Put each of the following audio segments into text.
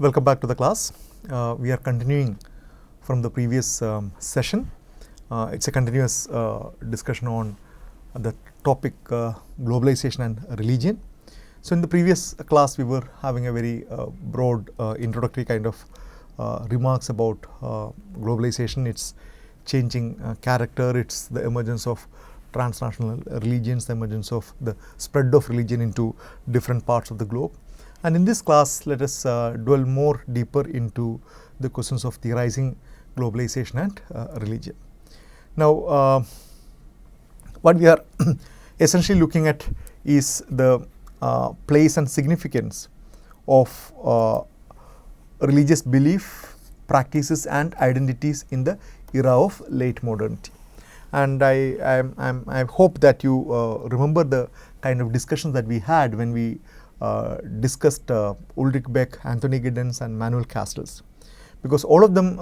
Welcome back to the class. We are continuing from the previous session. It's a continuous discussion on the topic globalization and religion. So in the previous class we were having a very broad introductory kind of remarks about globalization, its changing character, it's the emergence of transnational religions, the emergence of the spread of religion into different parts of the globe. And in this class, let us dwell more deeper into the questions of theorizing globalization and religion. Now, what we are essentially looking at is the place and significance of religious belief, practices and identities in the era of late modernity. And I hope that you remember the kind of discussions that we had when we discussed Ulrich Beck, Anthony Giddens and Manuel Castells, because all of them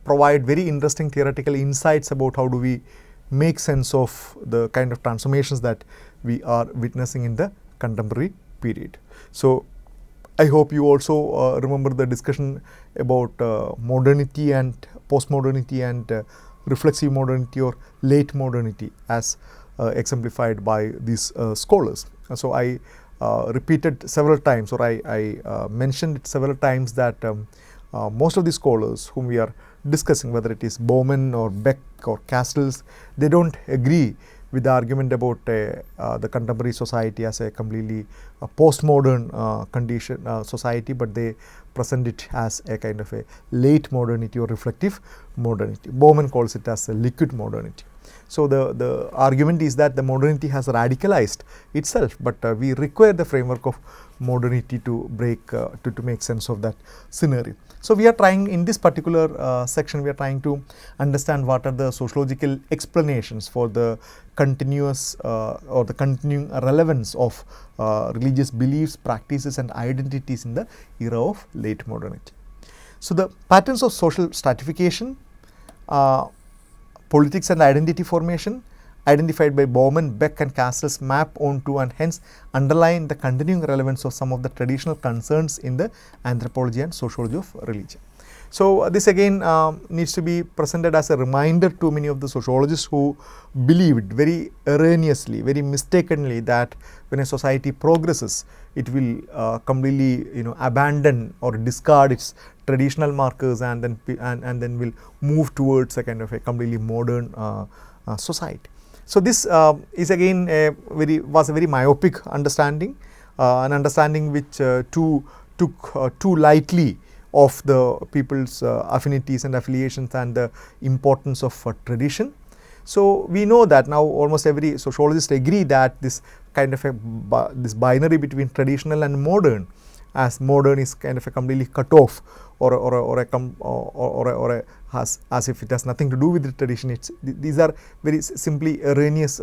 provide very interesting theoretical insights about how do we make sense of the kind of transformations that we are witnessing in the contemporary period. So I hope you also remember the discussion about modernity and postmodernity and reflexive modernity or late modernity as exemplified by these scholars. So I repeated several times, or I mentioned it several times, that most of the scholars whom we are discussing, whether it is Bauman or Beck or Castells, they don't agree with the argument about the contemporary society as a completely postmodern condition society, but they present it as a kind of a late modernity or reflective modernity. Bauman calls it as a liquid modernity. So the argument is that the modernity has radicalized itself, but we require the framework of modernity to break to make sense of that scenario. So we are trying, in this particular section, we are trying to understand what are the sociological explanations for the continuous or the continuing relevance of religious beliefs, practices and identities in the era of late modernity. So the patterns of social stratification, politics and identity formation identified by Bauman, Beck and Castells map onto and hence underline the continuing relevance of some of the traditional concerns in the anthropology and sociology of religion. So this again needs to be presented as a reminder to many of the sociologists who believed very erroneously, very mistakenly, that when a society progresses, it will completely abandon or discard its traditional markers and then will move towards a kind of a completely modern society. So this is again was a very myopic understanding, an understanding which took too lightly of the people's affinities and affiliations and the importance of tradition. So we know that now almost every sociologist agree that this kind of this binary between traditional and modern, as modern is kind of a completely cut off or as if it has nothing to do with the tradition. These are very simply erroneous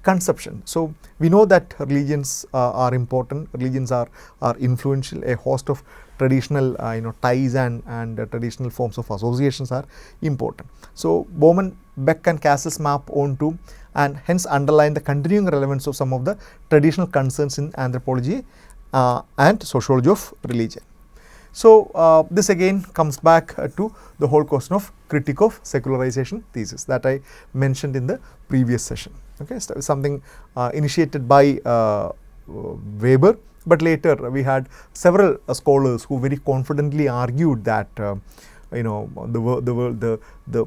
conception. So we know that religions are important, religions are influential, a host of traditional ties and traditional forms of associations are important. So Bauman, Beck and Castells map onto and hence underline the continuing relevance of some of the traditional concerns in anthropology and sociology of religion. So this again comes back to the whole question of critique of secularization thesis that I mentioned in the previous session. Okay, so something initiated by Weber, but later we had several scholars who very confidently argued that the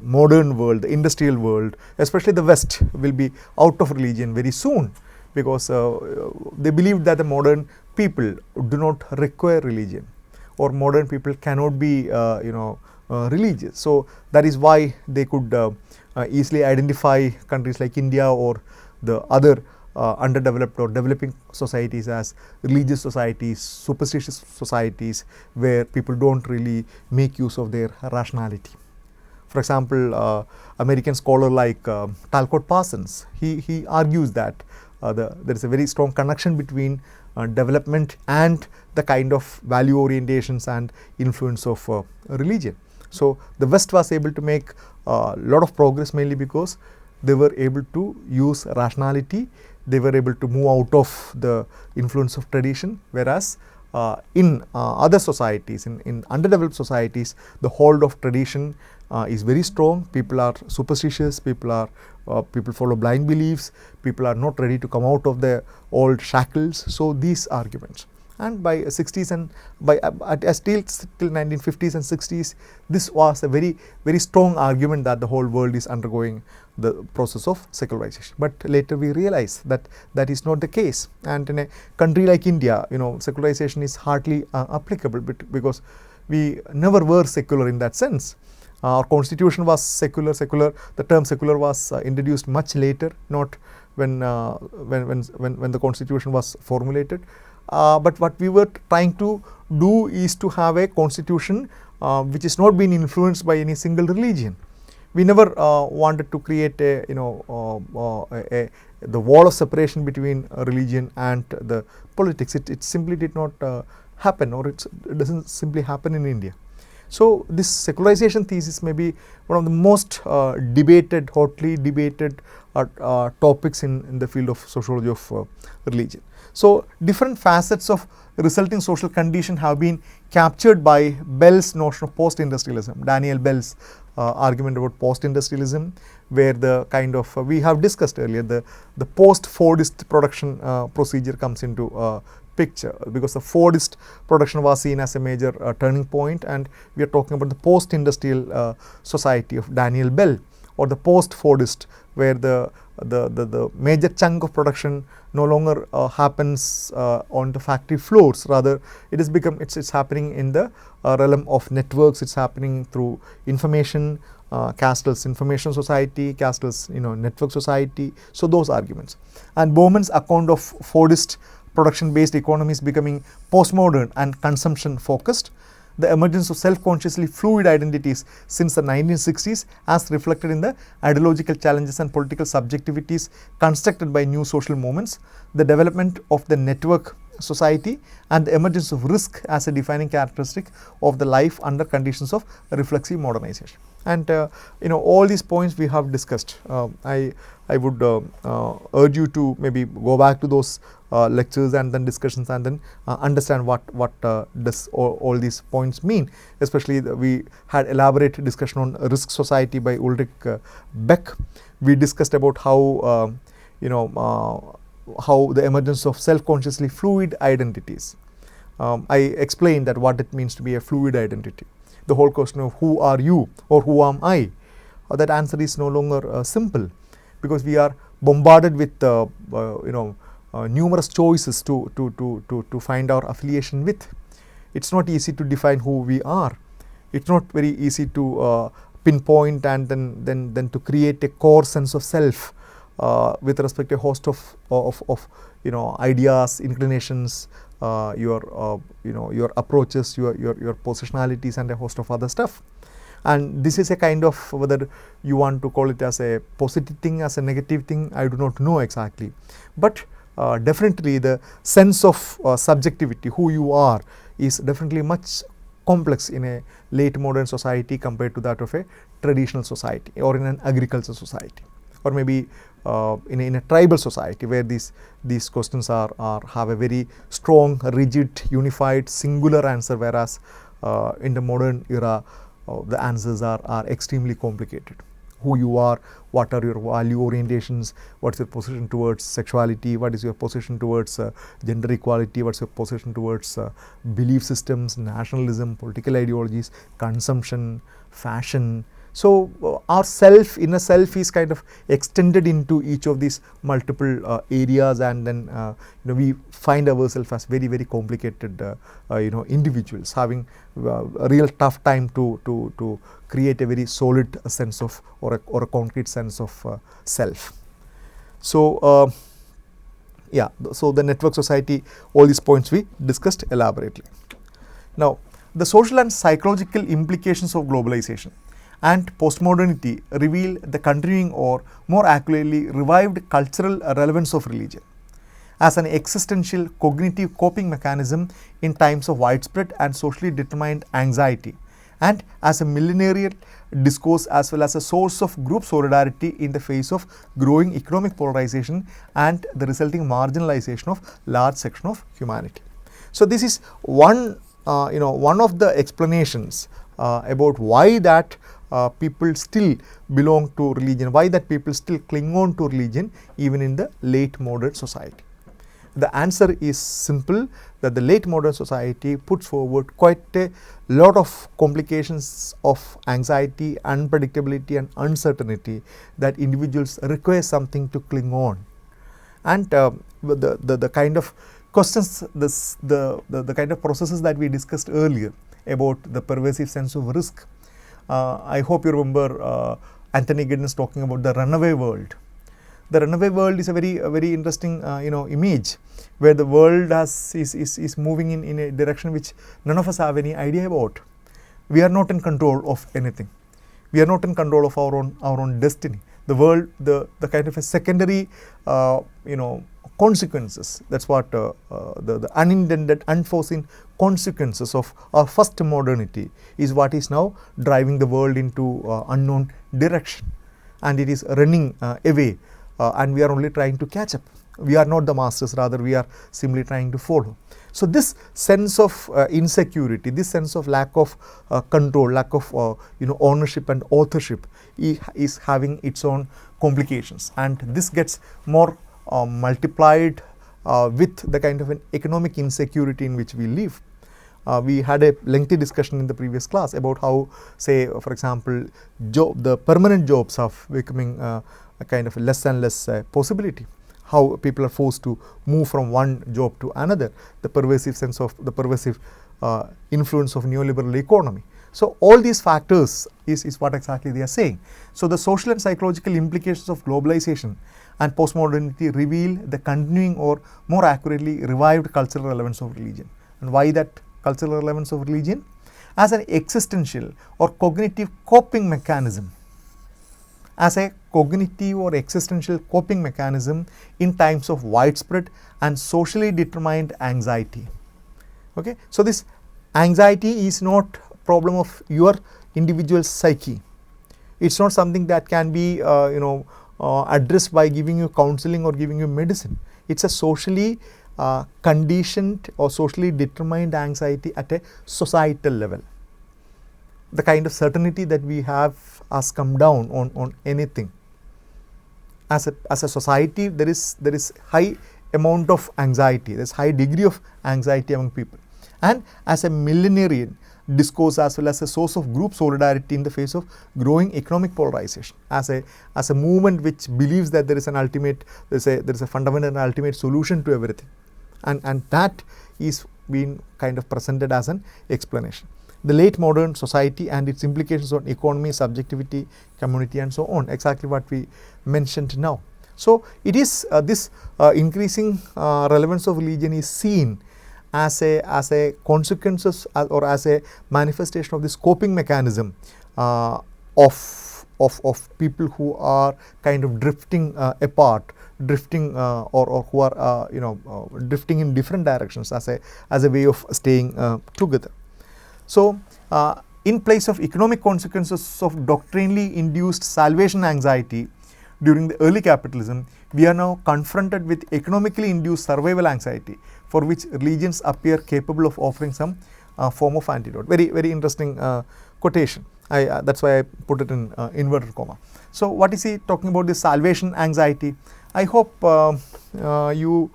modern world, the industrial world, especially the West, will be out of religion very soon, because they believed that the modern people do not require religion, or modern people cannot be religious. So that is why they could easily identify countries like India or the other underdeveloped or developing societies as religious societies, superstitious societies, where people don't really make use of their rationality. For example, American scholar like Talcott Parsons, he argues that there is a very strong connection between development and the kind of value orientations and influence of religion. So the West was able to make a lot of progress mainly because they were able to use rationality, they were able to move out of the influence of tradition, whereas in other societies, in underdeveloped societies, the hold of tradition is very strong. People are superstitious, people follow blind beliefs, people are not ready to come out of their old shackles. So these arguments, and by 60s and till 1950s and 60s, this was a very strong argument that the whole world is undergoing the process of secularization. But later we realize that that is not the case, and in a country like India, secularization is hardly applicable, because we never were secular in that sense. Our constitution was secular. The term secular was introduced much later, not when the constitution was formulated. But what we were trying to do is to have a constitution which is not being influenced by any single religion. We never wanted to create the wall of separation between religion and the politics. It simply did not happen, or it doesn't simply happen in India. So this secularization thesis may be one of the most hotly debated topics in the field of sociology of religion. So different facets of resulting social condition have been captured by Bell's notion of post-industrialism, Daniel Bell's argument about post-industrialism, where the kind of we have discussed earlier, the post-Fordist production procedure comes into picture, because the Fordist production was seen as a major turning point, and we are talking about the post-industrial society of Daniel Bell, or the post-Fordist, where the major chunk of production no longer happens on the factory floors. Rather, it has become it's happening in the realm of networks. It's happening through information. Castell's information society, Castell's network society. So those arguments, and Bowman's account of Fordist production-based economies becoming postmodern and consumption-focused, the emergence of self-consciously fluid identities since the 1960s as reflected in the ideological challenges and political subjectivities constructed by new social movements, the development of the network society, and the emergence of risk as a defining characteristic of the life under conditions of reflexive modernization. And all these points we have discussed. I would urge you to maybe go back to those lectures and then discussions, and then understand what does all these points mean. Especially we had elaborate discussion on risk society by Ulrich Beck. We discussed about how how the emergence of self-consciously fluid identities. I explained that what it means to be a fluid identity. The whole question of who are you or who am I, that answer is no longer simple, because we are bombarded with numerous choices to find our affiliation with. It's not easy to define who we are. It's not very easy to pinpoint and then to create a core sense of self with respect to a host of ideas, inclinations, your approaches, your positionalities, and a host of other stuff. And this is a kind of, whether you want to call it as a positive thing, as a negative thing, I do not know exactly. But definitely the sense of subjectivity, who you are, is definitely much complex in a late modern society compared to that of a traditional society, or in an agricultural society, or maybe in a tribal society, where these questions have a very strong, rigid, unified, singular answer, whereas in the modern era the answers are extremely complicated. Who you are, what are your value orientations, what is your position towards sexuality, what is your position towards gender equality, what is your position towards belief systems, nationalism, political ideologies, consumption, fashion. So our self, inner self, is kind of extended into each of these multiple areas, and then we find ourselves as very complicated individuals, having a real tough time to create a very solid sense of or a concrete sense of self. So so the network society, all these points we discussed elaborately. Now, the social and psychological implications of globalization and postmodernity reveal the continuing, or more accurately revived, cultural relevance of religion as an existential cognitive coping mechanism in times of widespread and socially determined anxiety, and as a millenarian discourse, as well as a source of group solidarity in the face of growing economic polarization and the resulting marginalization of large section of humanity. So this is one one of the explanations about why that people still belong to religion, why that people still cling on to religion even in the late modern society. The answer is simple, that the late modern society puts forward quite a lot of complications of anxiety, unpredictability and uncertainty that individuals require something to cling on. And the kind of questions, the kind of processes that we discussed earlier about the pervasive sense of risk. I hope you remember Anthony Giddens talking about the runaway world. The runaway world is a very interesting image, where the world is moving in a direction which none of us have any idea about. We are not in control of anything. We are not in control of our own destiny. The world, the kind of a secondary consequences, that's what the unintended, unforeseen consequences of our first modernity is what is now driving the world into unknown direction, and it is running away, and we are only trying to catch up. We are not the masters, rather we are simply trying to follow. So this sense of insecurity, this sense of lack of control, lack of ownership and authorship is having its own complications, and this gets more multiplied with the kind of an economic insecurity in which we live. We had a lengthy discussion in the previous class about how, say, for example, the permanent jobs are becoming a kind of less and less possibility. How people are forced to move from one job to another, the pervasive sense of the pervasive influence of neoliberal economy. So all these factors is what exactly they are saying. So the social and psychological implications of globalization and postmodernity reveal the continuing, or more accurately revived, cultural relevance of religion. And why that cultural relevance of religion? As an existential or cognitive coping mechanism. As a cognitive or existential coping mechanism in times of widespread and socially determined anxiety. Okay? So this anxiety is not a problem of your individual psyche. It's not something that can be addressed by giving you counseling or giving you medicine. It's a socially conditioned or socially determined anxiety at a societal level. The kind of certainty that we have has come down on anything. As a society, there is high amount of anxiety, there is high degree of anxiety among people. And as a millenarian discourse, as well as a source of group solidarity in the face of growing economic polarization, as a movement which believes that there is a fundamental and ultimate solution to everything, and that is being kind of presented as an explanation. The late modern society and its implications on economy, subjectivity, community and so on, exactly what we mentioned now. So it is this increasing relevance of religion is seen as a consequences or as a manifestation of this coping mechanism of people who are kind of drifting apart, drifting or who are drifting in different directions as a way of staying together. So in place of economic consequences of doctrinally induced salvation anxiety during the early capitalism, we are now confronted with economically induced survival anxiety, for which religions appear capable of offering some form of antidote. Very interesting quotation. That's why I put it in inverted comma. So what is he talking about, this salvation anxiety? I hope you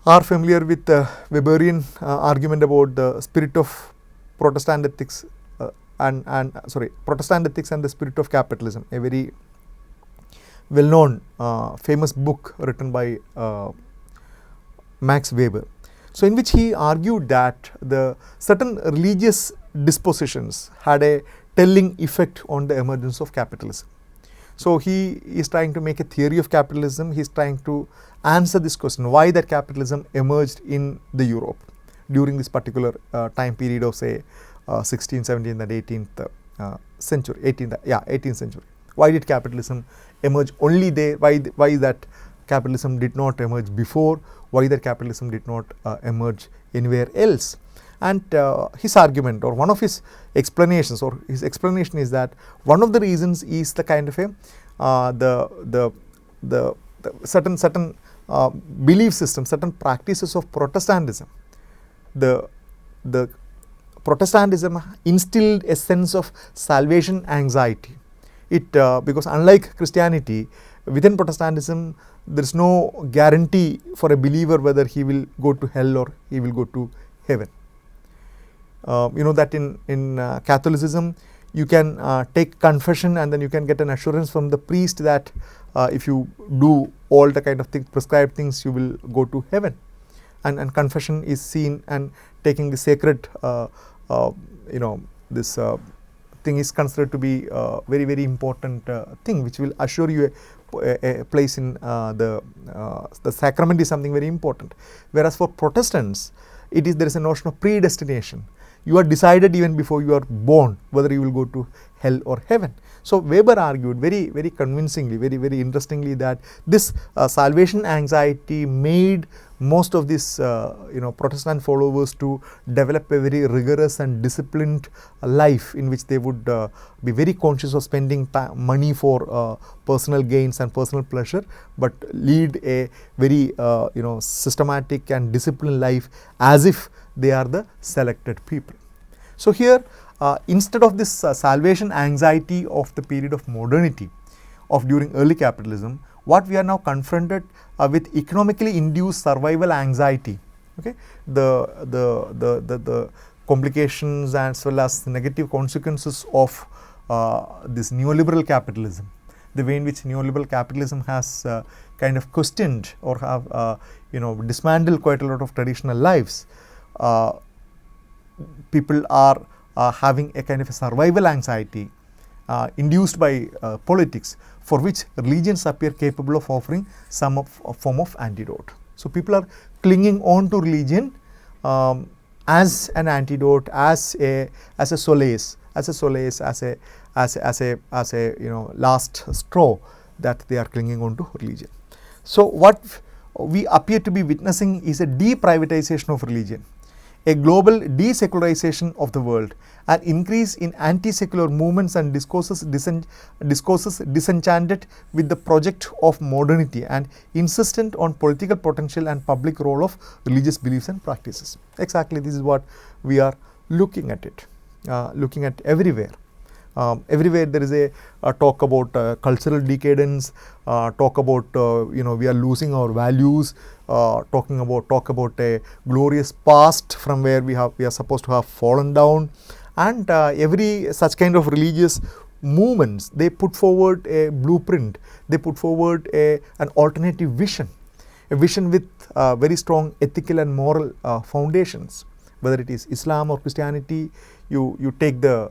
are familiar with the Weberian argument about the spirit of Protestant ethics Protestant ethics and the spirit of capitalism, a very well-known famous book written by Max Weber. So in which he argued that the certain religious dispositions had a telling effect on the emergence of capitalism. So he is trying to make a theory of capitalism. He is trying to answer this question, why that capitalism emerged in the Europe during this particular time period of, say, 16th, 17th and 18th century, 18th century. Why did capitalism emerge only there? Why that capitalism did not emerge before? Why that capitalism did not emerge anywhere else? And his argument, or one of his explanations, or his explanation is that one of the reasons is the kind of a certain belief system, certain practices of Protestantism, the Protestantism instilled a sense of salvation anxiety. Because unlike Christianity, within Protestantism there is no guarantee for a believer whether he will go to hell or he will go to heaven. You know that in Catholicism you can take confession and then you can get an assurance from the priest that if you do all the kind of prescribed things, you will go to heaven. And confession is seen, and taking the sacred this thing is considered to be a very, very important thing, which will assure you a place in the sacrament is something very important. Whereas for Protestants, there is a notion of predestination. You are decided even before you are born whether you will go to hell or heaven. So Weber argued very, very convincingly, very, very interestingly, that this salvation anxiety made most of these Protestant followers to develop a very rigorous and disciplined life, in which they would be very conscious of spending money for personal gains and personal pleasure, but lead a very systematic and disciplined life as if they are the selected people. So here, instead of this salvation anxiety of the period of modernity, of during early capitalism, what we are now confronted with economically induced survival anxiety. Okay, the complications as well as the negative consequences of this neoliberal capitalism, the way in which neoliberal capitalism has kind of questioned or have dismantled quite a lot of traditional lives. People are having a kind of a survival anxiety induced by politics, for which religions appear capable of offering some form of antidote. So people are clinging on to religion as an antidote, as a solace, as a last straw, that they are clinging on to religion. So what we appear to be witnessing is a deprivatization of religion, a global desecularization of the world, an increase in anti-secular movements and discourses disenchanted with the project of modernity and insistent on political potential and public role of religious beliefs and practices. Exactly, this is what we are looking at looking at everywhere. Everywhere there is a talk about cultural decadence, talk about we are losing our values, talk about a glorious past from where we are supposed to have fallen down, and every such kind of religious movements, they put forward a blueprint, they put forward an alternative vision, a vision with very strong ethical and moral foundations. Whether it is Islam or Christianity, you take the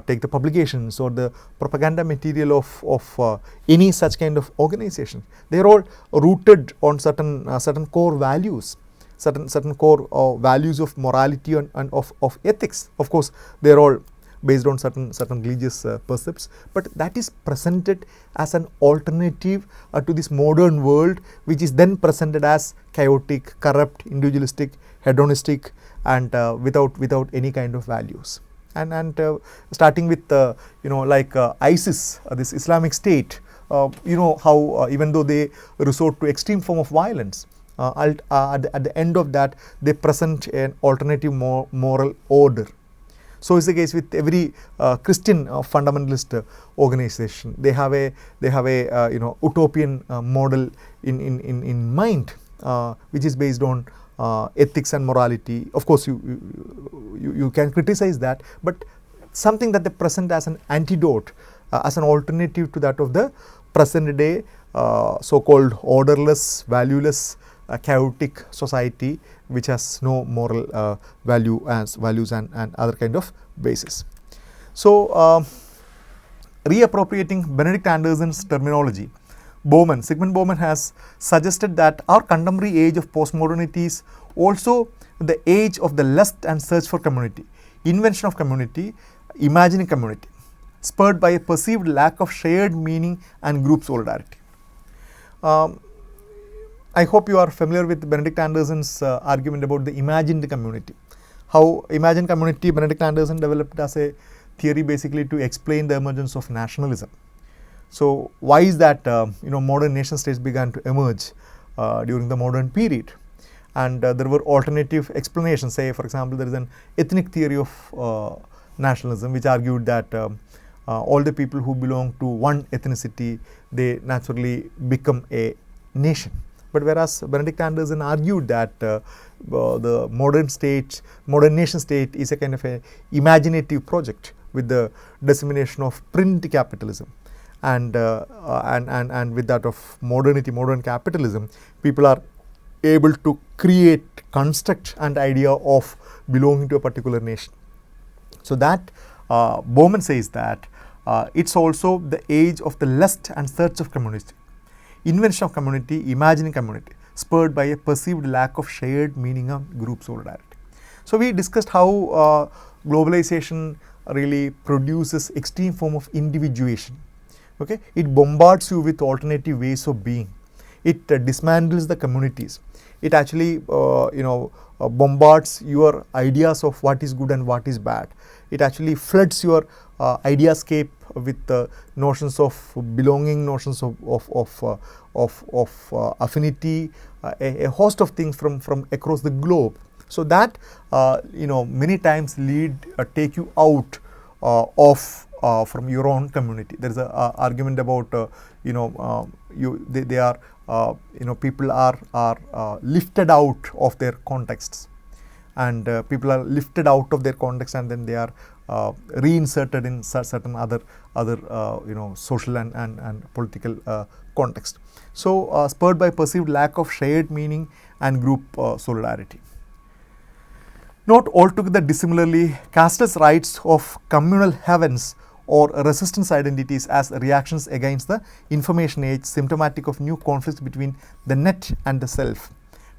take the publications or the propaganda material of any such kind of organization. They are all rooted on certain core values, certain core values of morality and of ethics. Of course, they are all based on certain religious precepts, but that is presented as an alternative to this modern world, which is then presented as chaotic, corrupt, individualistic, hedonistic, and without any kind of values. And starting with like ISIS, this Islamic State, how even though they resort to extreme form of violence, at the end of that they present an alternative moral order. So is the case with every Christian fundamentalist organization. They have a utopian model in mind, which is based on ethics and morality. Of course, you can criticize that, but something that they present as an antidote, as an alternative to that of the present day so-called orderless, valueless, chaotic society, which has no moral values and other kind of basis. So reappropriating Benedict Anderson's terminology, Sigmund Bauman has suggested that our contemporary age of postmodernity is also the age of the lust and search for community, invention of community, imagining community, spurred by a perceived lack of shared meaning and group solidarity. I hope you are familiar with Benedict Anderson's argument about the imagined community. How imagined community Benedict Anderson developed as a theory basically to explain the emergence of nationalism. So why is that modern nation states began to emerge during the modern period, and there were alternative explanations. Say, for example, there is an ethnic theory of nationalism which argued that all the people who belong to one ethnicity, they naturally become a nation. But whereas Benedict Anderson argued that the modern nation state is a kind of a imaginative project with the dissemination of print capitalism, and with that of modern capitalism, people are able to construct an idea of belonging to a particular nation. So that Bowman says that it's also the age of the lust and search of community, invention of community, imagining community, spurred by a perceived lack of shared meaning of group solidarity. So we discussed how globalization really produces extreme form of individuation. Okay, it bombards you with alternative ways of being. It dismantles the communities. It actually bombards your ideas of what is good and what is bad. It actually floods your ideascape with notions of belonging, notions of affinity, a host of things from across the globe. So that many times take you out from your own community. There is an argument about people are lifted out of their contexts, and people are lifted out of their context, and then they are reinserted in certain other social and political context. So spurred by perceived lack of shared meaning and group solidarity. Not altogether dissimilarly, Castells writes of communal heavens or resistance identities as reactions against the information age, symptomatic of new conflicts between the net and the self,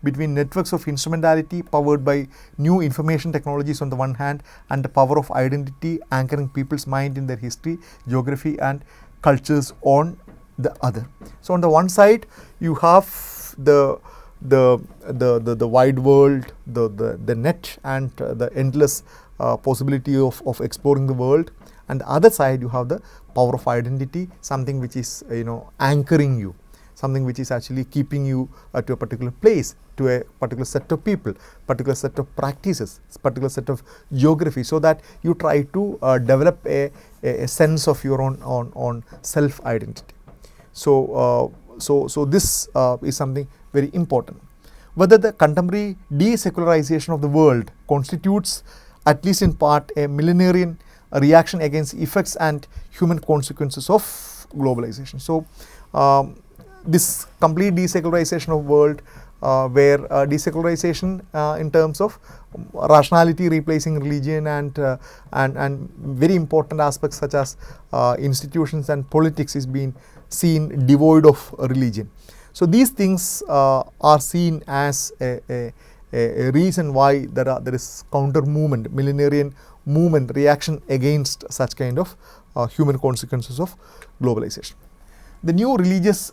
between networks of instrumentality powered by new information technologies on the one hand, and the power of identity anchoring people's mind in their history, geography and cultures on the other. So on the one side you have the wide world, the net, and the endless possibility of exploring the world, and the other side you have the power of identity, something which is anchoring you, something which is actually keeping you to a particular place, to a particular set of people, particular set of practices, particular set of geography, so that you try to develop a sense of your own self identity. So this is something very important. Whether the contemporary desecularization of the world constitutes, at least in part, a millenarian reaction against effects and human consequences of globalization. So this complete desecularization of world, where desecularization in terms of rationality replacing religion, and very important aspects such as institutions and politics is being seen devoid of religion. So these things are seen as a reason why there is counter movement, millenarian movement, reaction against such kind of human consequences of globalization. The new religious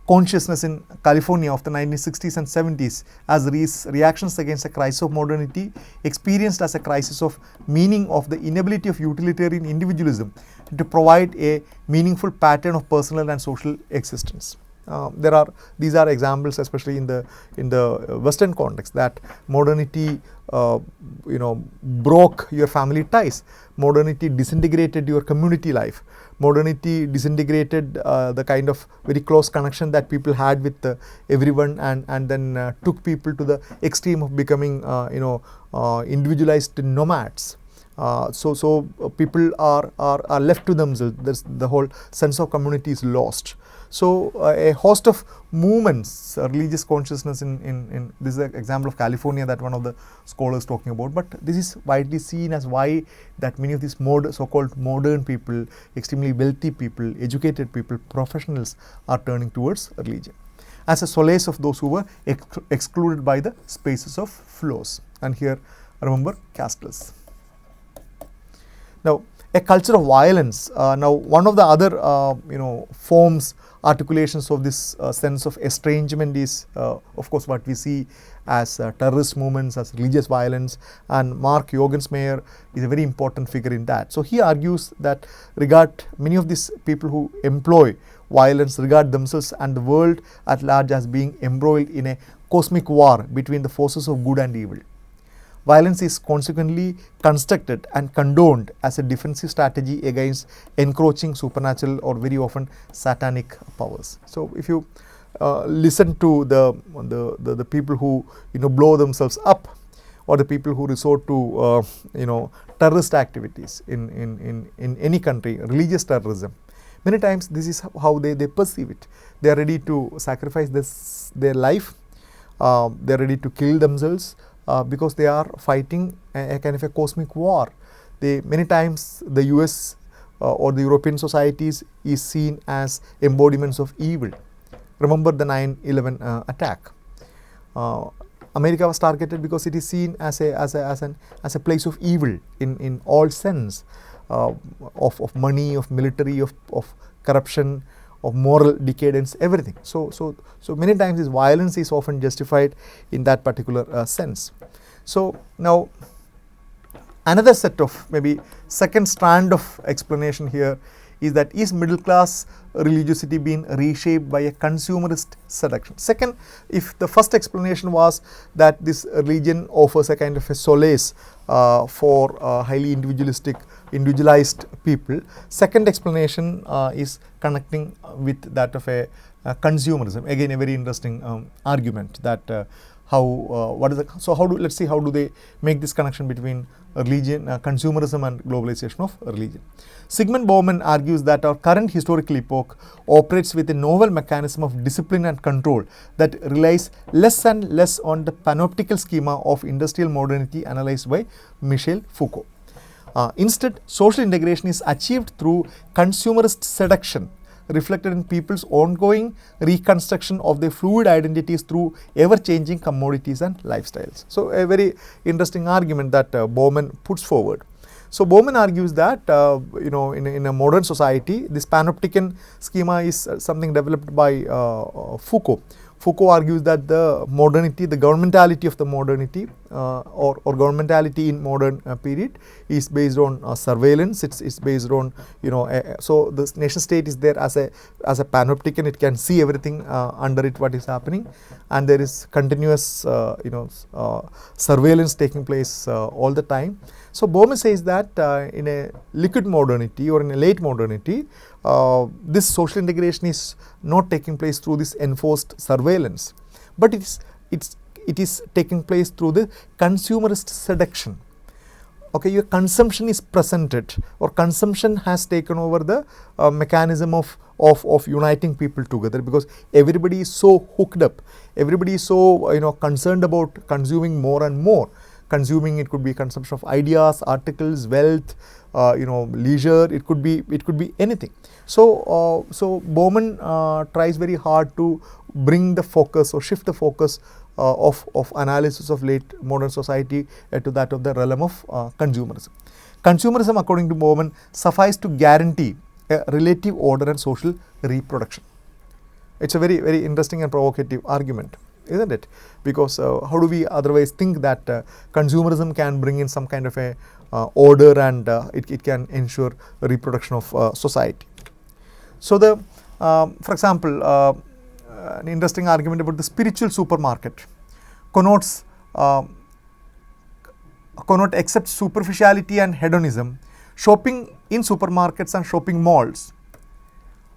consciousness in California of the 1960s and 70s as reactions against a crisis of modernity, experienced as a crisis of meaning of the inability of utilitarian individualism to provide a meaningful pattern of personal and social existence. These are examples, especially in the Western context, that modernity broke your family ties, modernity disintegrated your community life, modernity disintegrated the kind of very close connection that people had with everyone, and then took people to the extreme of becoming individualized nomads. So people are left to themselves. The whole sense of community is lost. So a host of movements, religious consciousness in this is an example of California that one of the scholars talking about, but this is widely seen as why that many of these so-called modern people, extremely wealthy people, educated people, professionals are turning towards religion as a solace of those who were excluded by the spaces of flows. And here remember Castells. Now a culture of violence. Now one of the other forms, articulations of this sense of estrangement is of course what we see as terrorist movements, as religious violence, and Mark Juergensmeyer is a very important figure in that. So he argues that many of these people who employ violence regard themselves and the world at large as being embroiled in a cosmic war between the forces of good and evil. Violence is consequently constructed and condoned as a defensive strategy against encroaching supernatural or very often satanic powers. So if you listen to the people who blow themselves up, or the people who resort to terrorist activities in any country, religious terrorism, many times this is how they perceive it. They are ready to sacrifice their life, they are ready to kill themselves because they are fighting a kind of a cosmic war. Many times the US or the European societies is seen as embodiments of evil. Remember the 9/11 attack. America was targeted because it is seen as a place of evil in all sense, of money, of military, of corruption, of moral decadence, everything. So many times this violence is often justified in that particular sense. So now another set of maybe second strand of explanation here is that is middle class religiosity being reshaped by a consumerist seduction. Second, if the first explanation was that this religion offers a kind of a solace for highly individualized people, second explanation is connecting with that of a consumerism. Again, a very interesting argument that let's see how do they make this connection between religion, consumerism and globalization of religion. Sigmund Bauman argues that our current historical epoch operates with a novel mechanism of discipline and control that relies less and less on the panoptical schema of industrial modernity analyzed by Michel Foucault. Instead, social integration is achieved through consumerist seduction, reflected in people's ongoing reconstruction of their fluid identities through ever-changing commodities and lifestyles. So a very interesting argument that Bauman puts forward. So Bauman argues that in a modern society, this panopticon schema is something developed by Foucault. Foucault argues that the modernity, the governmentality of the modernity or governmentality in modern period is based on surveillance. It's based on so the nation state is there as a panopticon. It can see everything under it what is happening, and there is continuous surveillance taking place all the time. So Bauman says that in a liquid modernity or in a late modernity, this social integration is not taking place through this enforced surveillance, but it is taking place through the consumerist seduction. Okay, your consumption is presented, or consumption has taken over the mechanism of uniting people together, because everybody is so hooked up, everybody is so concerned about consuming more and more. Consuming, it could be consumption of ideas, articles, wealth, leisure. It could be anything. So Bauman tries very hard to bring the focus or shift the focus of analysis of late modern society to that of the realm of consumerism. Consumerism, according to Bauman, suffice to guarantee a relative order and social reproduction. It's a very, very interesting and provocative argument, isn't it? Because how do we otherwise think that consumerism can bring in some kind of a order and it can ensure the reproduction of society. So for example, an interesting argument about the spiritual supermarket connotes except superficiality and hedonism. Shopping in supermarkets and shopping malls,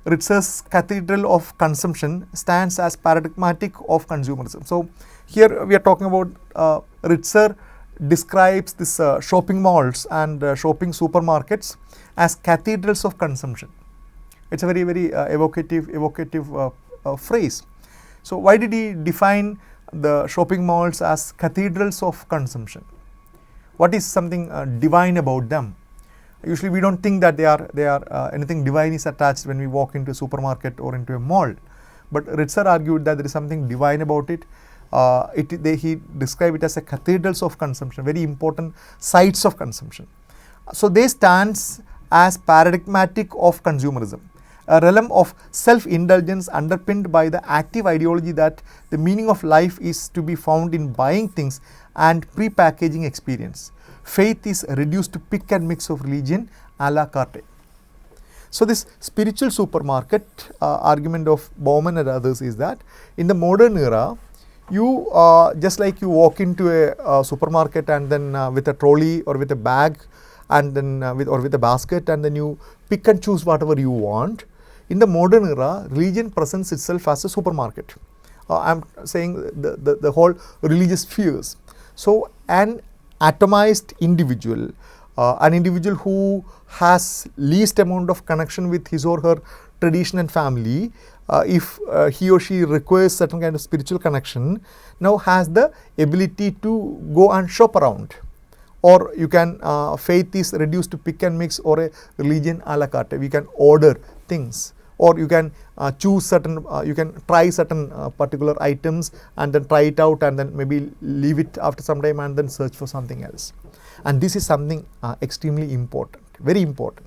Ritzer's cathedral of consumption, stands as paradigmatic of consumerism. So here we are talking about Ritzer describes this shopping malls and shopping supermarkets as cathedrals of consumption. It's a very, very evocative phrase. So why did he define the shopping malls as cathedrals of consumption? What is something divine about them? Usually we don't think that they are anything divine is attached when we walk into a supermarket or into a mall. But Ritzer argued that there is something divine about it. He described it as a cathedrals of consumption, very important sites of consumption. So they stand as paradigmatic of consumerism, a realm of self-indulgence underpinned by the active ideology that the meaning of life is to be found in buying things and pre-packaging experience. Faith is reduced to pick and mix of religion a la carte. So this spiritual supermarket argument of Bauman and others is that in the modern era, You just like you walk into a supermarket and then with a trolley or with a bag and then with a basket, and then you pick and choose whatever you want. In the modern era, religion presents itself as a supermarket. I'm saying the whole religious spheres. So an atomized individual, an individual who has least amount of connection with his or her tradition and family, if he or she requires certain kind of spiritual connection, now has the ability to go and shop around. Or you can, faith is reduced to pick and mix, or a religion a la carte. We can order things, or you can choose certain, you can try certain particular items and then try it out and then maybe leave it after some time and then search for something else. And this is something extremely important, very important.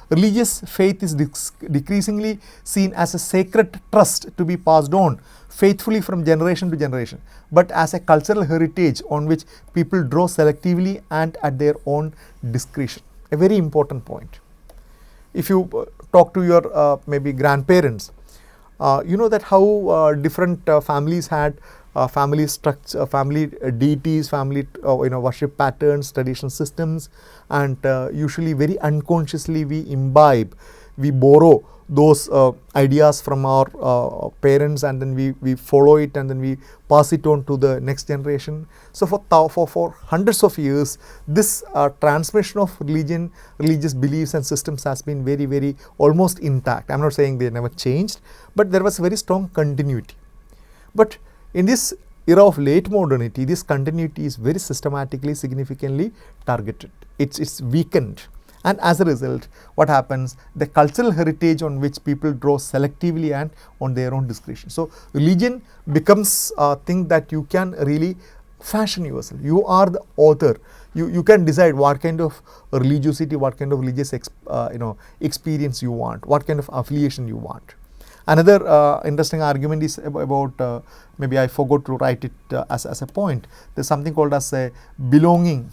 Religious faith is decreasingly seen as a sacred trust to be passed on faithfully from generation to generation, but as a cultural heritage on which people draw selectively and at their own discretion. A very important point. If you talk to your maybe grandparents, you know that how different families had family structure, family deities, family worship patterns, traditional systems, and usually very unconsciously we imbibe, we borrow those ideas from our parents, and then we follow it and then we pass it on to the next generation. So for hundreds of years, this transmission of religious beliefs and systems has been very almost intact. I'm not saying they never changed, but there was very strong continuity. But in this era of late modernity, this continuity is very systematically, significantly targeted. It's weakened. And as a result, what happens? The cultural heritage on which people draw selectively and on their own discretion. So religion becomes a thing that you can really fashion yourself. You are the author. You can decide what kind of religiosity, what kind of religious experience you want, what kind of affiliation you want. Another interesting argument is about, maybe I forgot to write it as a point. There's something called as a belonging,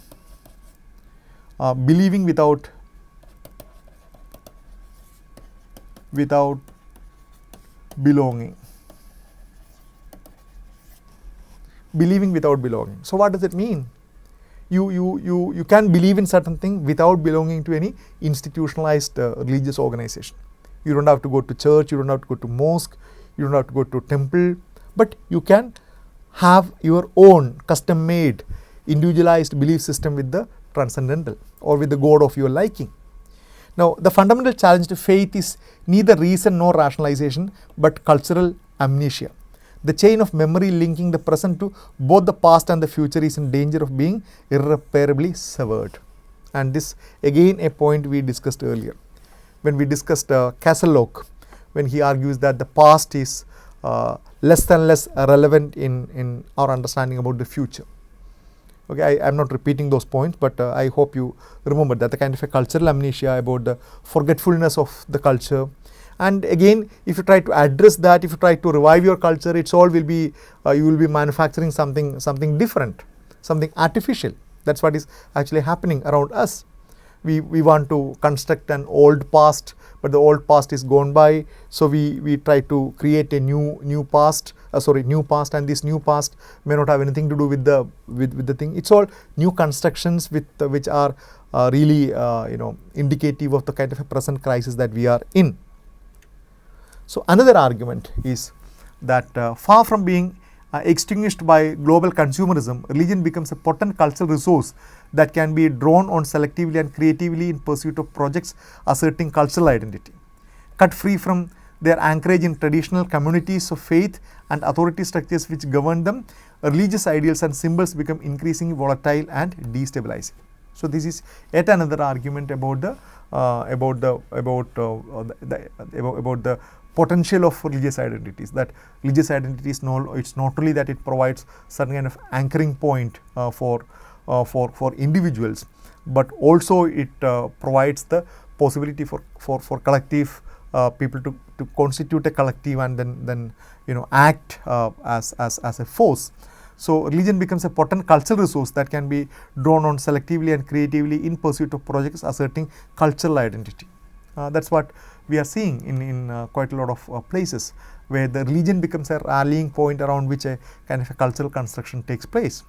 believing without belonging. Believing without belonging. So what does it mean? You can believe in certain thing without belonging to any institutionalized religious organization. You don't have to go to church, you don't have to go to mosque, you don't have to go to temple, but you can have your own custom-made, individualized belief system with the transcendental or with the God of your liking. Now, the fundamental challenge to faith is neither reason nor rationalization, but cultural amnesia. The chain of memory linking the present to both the past and the future is in danger of being irreparably severed. And this again a point we discussed earlier, when we discussed Castle-Locke, when he argues that the past is less and less relevant in our understanding about the future. Okay, I am not repeating those points, but I hope you remember that the kind of a cultural amnesia about the forgetfulness of the culture. And again, if you try to address that, if you try to revive your culture, it's all will be, you will be manufacturing something different, something artificial. That's what is actually happening around us. We want to construct an old past, but the old past is gone by. So we try to create a new past, and this new past may not have anything to do with the thing. It's all new constructions which are really indicative of the kind of a present crisis that we are in. So another argument is that far from being extinguished by global consumerism, religion becomes a potent cultural resource that can be drawn on selectively and creatively in pursuit of projects asserting cultural identity. Cut free from their anchorage in traditional communities of faith and authority structures which govern them, religious ideals and symbols become increasingly volatile and destabilizing. So this is yet another argument about the potential of religious identities. That religious identity is it's not only that it provides certain kind of anchoring point for individuals, but also it provides the possibility for collective people to constitute a collective and then act as a force. So religion becomes a potent cultural resource that can be drawn on selectively and creatively in pursuit of projects asserting cultural identity. That's what we are seeing in quite a lot of places. where the religion becomes a rallying point around which a kind of a cultural construction takes place.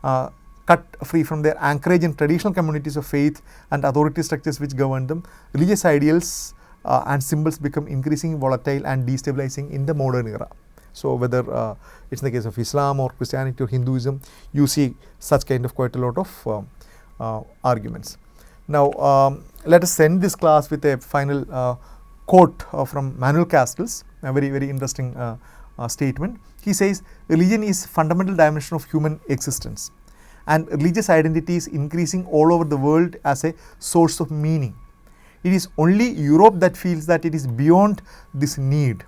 Cut free from their anchorage in traditional communities of faith and authority structures which govern them, religious ideals and symbols become increasingly volatile and destabilizing in the modern era. So whether it's in the case of Islam or Christianity or Hinduism, you see such kind of quite a lot of arguments. Now let us end this class with a final quote from Manuel Castells, a very interesting statement. He says, religion is fundamental dimension of human existence, and religious identity is increasing all over the world as a source of meaning. It is only Europe that feels that it is beyond this need.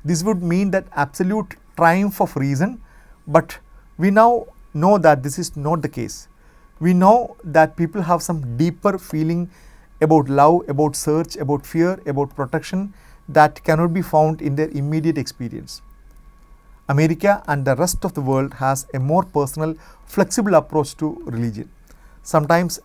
This would mean that absolute triumph of reason, but we now know that this is not the case. We know that people have some deeper feeling about love, about search, about fear, about protection that cannot be found in their immediate experience. America and the rest of the world has a more personal, flexible approach to religion, sometimes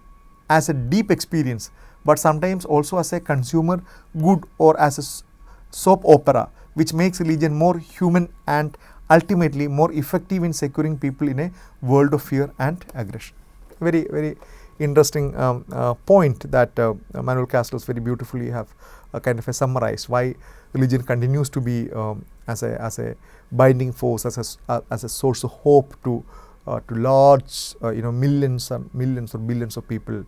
as a deep experience, but sometimes also as a consumer good or as a soap opera, which makes religion more human and ultimately more effective in securing people in a world of fear and aggression. Very interesting point that Manuel Castells very beautifully have kind of a summarized why religion continues to be as a binding force, as a source of hope to large millions or billions of people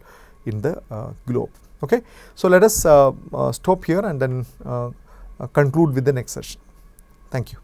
in the globe. Okay, so let us stop here and then conclude with the next session. Thank you.